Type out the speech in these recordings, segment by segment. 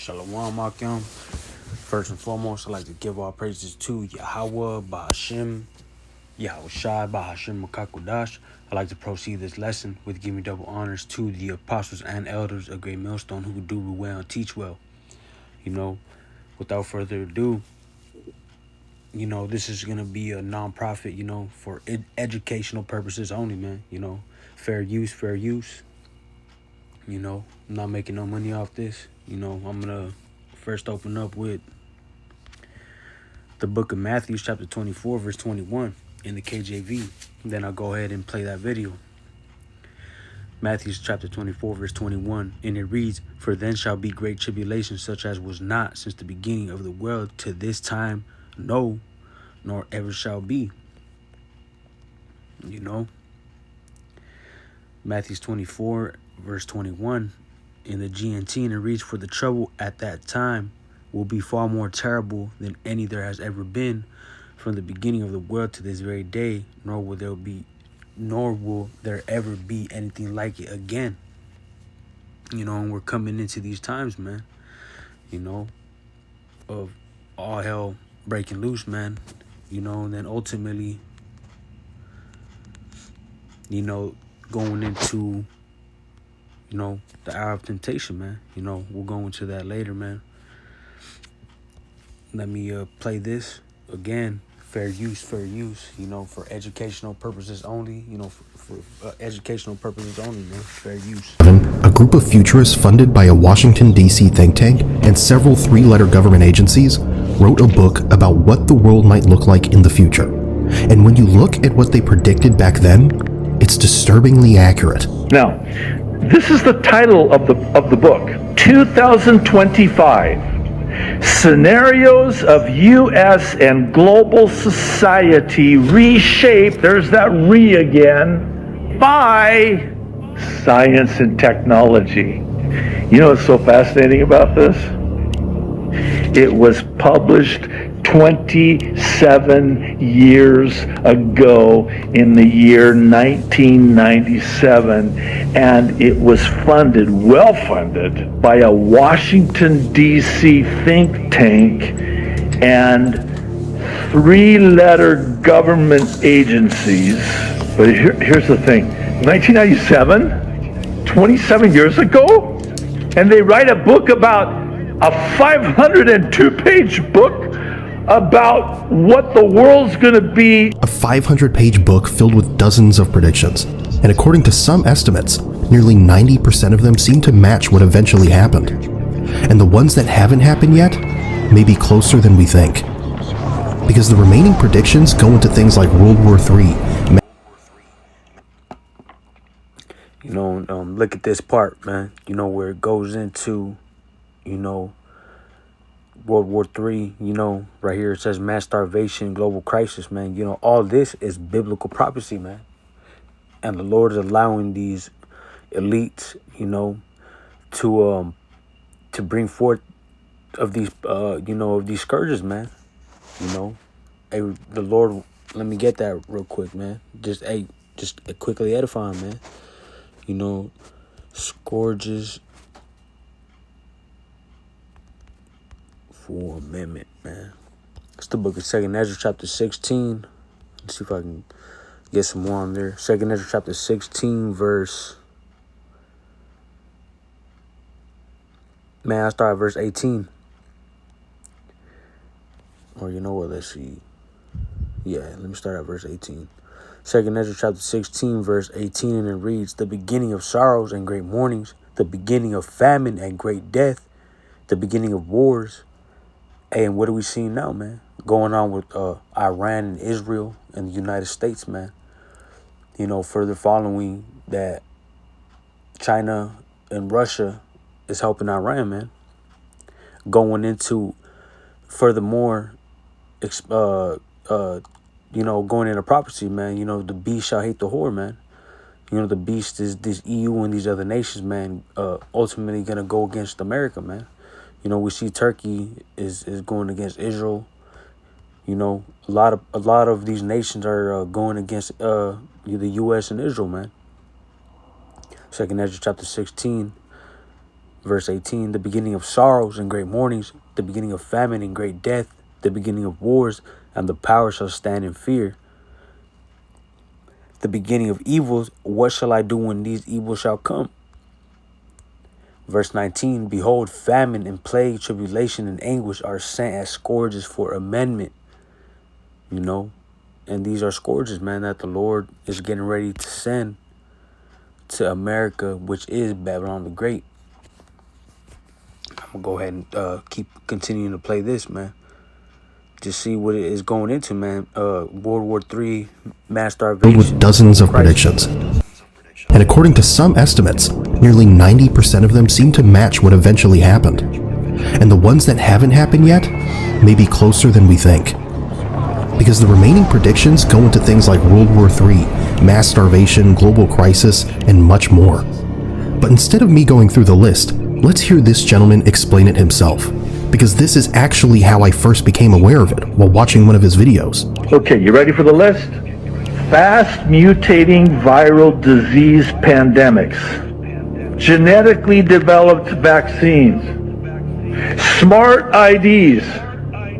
Shalom Akim. First and foremost, I'd like to give all praises to Yahweh, Bahashim, Yahushai, Bahashim, Makakudash. I'd like to proceed this lesson with giving double honors to the apostles and elders of Great Millstone who do well and teach well. Without further ado, this is going to be a non-profit, for educational purposes only, man. Fair use. I'm not making no money off this. I'm going to first open up with the book of Matthew, chapter 24, verse 21 in the KJV. Then I'll go ahead and play that video. Matthew chapter 24, verse 21, and it reads, "For then shall be great tribulation, such as was not since the beginning of the world to this time, no, nor ever shall be." Matthew 24, verse 21 in the GNT, and it reads, "For the trouble at that time will be far more terrible than any there has ever been from the beginning of the world to this very day, nor will there ever be anything like it again." And we're coming into these times, man, of all hell breaking loose, man, and then ultimately, going into, the hour of temptation, man. We'll go into that later, man. Let me play this again. Fair use, for educational purposes only, for educational purposes only, man. Fair use. A group of futurists funded by a Washington, D.C. think tank and several three-letter government agencies wrote a book about what the world might look like in the future. And when you look at what they predicted back then, it's disturbingly accurate. Now, this is the title of the book, 2025. Scenarios of U.S. and global society reshaped, there's that re again, by science and technology. You know what's so fascinating about this? It was published 27 years ago in the year 1997, and it was well funded by a Washington, D.C. think tank and three-letter government agencies. But here's the thing, 1997, 27 years ago, and they write a book about a 502-page book about what the world's going to be. A 500-page book filled with dozens of predictions. And according to some estimates, nearly 90% of them seem to match what eventually happened. And the ones that haven't happened yet may be closer than we think. Because the remaining predictions go into things like World War III. Look at this part, man. Where it goes into, World War III, right here it says mass starvation, global crisis, man. All this is biblical prophecy, man. And the Lord is allowing these elites, to bring forth of these, of these scourges, man. Hey, the Lord, let me get that real quick, man. Just quickly edifying, man. Scourges for amendment, man. It's the book of 2nd Ezra, chapter 16. Let's see if I can get some more on there. 2nd Ezra, chapter 16, verse... Man, I start at verse 18. Or you know what, let's see. Yeah, let me start at verse 18. 2nd Ezra, chapter 16, verse 18, and it reads, "The beginning of sorrows and great mournings, the beginning of famine and great death, the beginning of wars." Hey, and what are we seeing now, man? Going on with Iran and Israel and the United States, man. Further following that China and Russia is helping Iran, man. Going into furthermore, going into prophecy, man. The beast shall hate the whore, man. The beast is this EU and these other nations, man, ultimately going to go against America, man. We see Turkey is going against Israel. A lot of these nations are going against the U.S. and Israel, man. 2nd Ezra chapter 16, verse 18, the beginning of sorrows and great mournings, the beginning of famine and great death, the beginning of wars, and the power shall stand in fear. The beginning of evils, what shall I do when these evils shall come? Verse 19, behold, famine and plague, tribulation and anguish are sent as scourges for amendment. You know, and these are scourges, man, that the Lord is getting ready to send to America, which is Babylon the Great. I'm going to go ahead and keep continuing to play this, man. Just see what it is going into, man. World War III, mass starvation. Filled with dozens of predictions. And according to some estimates, nearly 90% of them seem to match what eventually happened. And the ones that haven't happened yet may be closer than we think. Because the remaining predictions go into things like World War III, mass starvation, global crisis, and much more. But instead of me going through the list, let's hear this gentleman explain it himself. Because this is actually how I first became aware of it while watching one of his videos. Okay, you ready for the list? Fast mutating viral disease pandemics, genetically developed vaccines, smart IDs,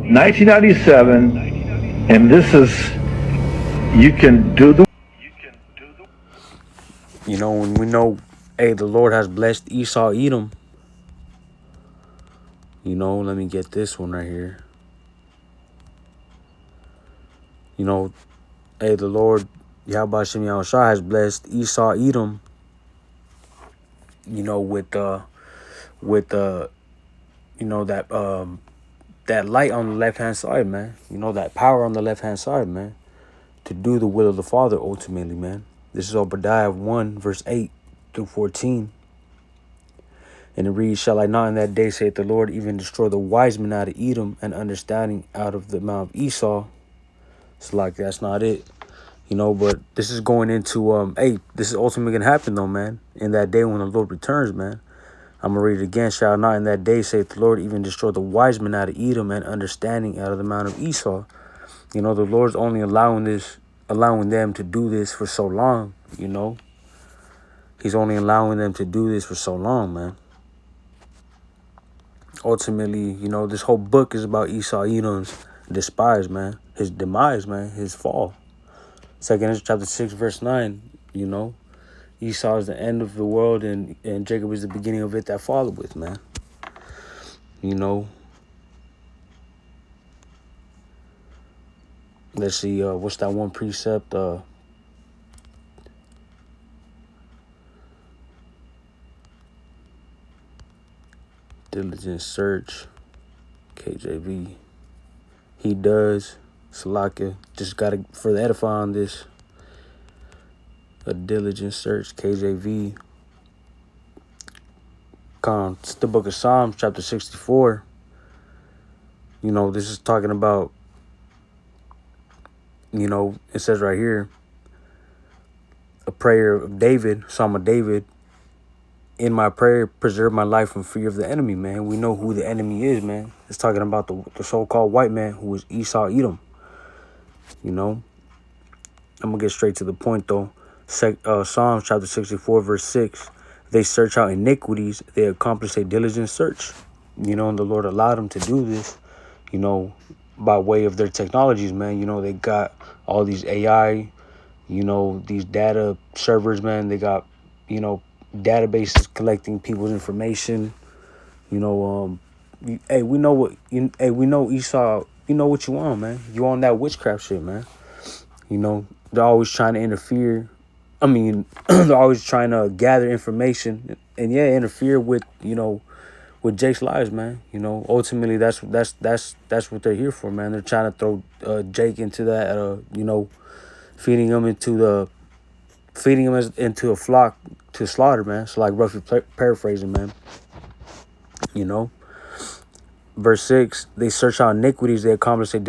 1997, and this is, you can do the... You know, when we know, hey, the Lord has blessed Esau, Edom. You know, let me get this one right here. You know, hey, the Lord, Yahweh Shem Yahushua has blessed Esau, Edom. You know, with you know, that light on the left-hand side, man. You know, that power on the left-hand side, man. To do the will of the Father, ultimately, man. This is Obadiah 1, verse 8 through 14. And it reads, shall I not in that day, saith the Lord, even destroy the wise men out of Edom and understanding out of the mount of Esau? It's like, that's not it. You know, but this is going into, hey, this is ultimately going to happen, though, man. In that day when the Lord returns, man. I'm going to read it again. Shall not in that day, saith the Lord, even destroy the wise men out of Edom and understanding out of the mount of Esau? You know, the Lord's only allowing them to do this for so long, you know. He's only allowing them to do this for so long, man. Ultimately, you know, this whole book is about Esau, Edom's despise, man. His demise, man. His fall. 2 Ezra chapter 6, verse 9, you know. Esau is the end of the world, and Jacob is the beginning of it that followed with, man. You know. Let's see, what's that one precept? Diligent search, KJV. He does. Salakia. Just got to further edify on this. A diligent search, KJV. It's the book of Psalms, chapter 64. You know, this is talking about, you know, it says right here, a prayer of David, Psalm of David. In my prayer, preserve my life from fear of the enemy, man. We know who the enemy is, man. It's talking about the so-called white man who is Esau, Edom. You know, I'm going to get straight to the point, though. Psalms chapter 64, verse 6. They search out iniquities. They accomplish a diligent search. You know, and the Lord allowed them to do this, you know, by way of their technologies, man. You know, they got all these AI, you know, these data servers, man. They got, you know, databases collecting people's information. You know, hey, we know what, we know Esau, you know what you want, man. You on that witchcraft shit, man. You know, they're always trying to interfere. I mean, they're always trying to gather information and interfere with, you know, with Jake's lives, man. You know, ultimately that's what they're here for, man. They're trying to throw Jake into that, you know, feeding him into a flock to slaughter, man. So, like, roughly paraphrasing, man. You know, verse 6, they search out iniquities, they accomplish a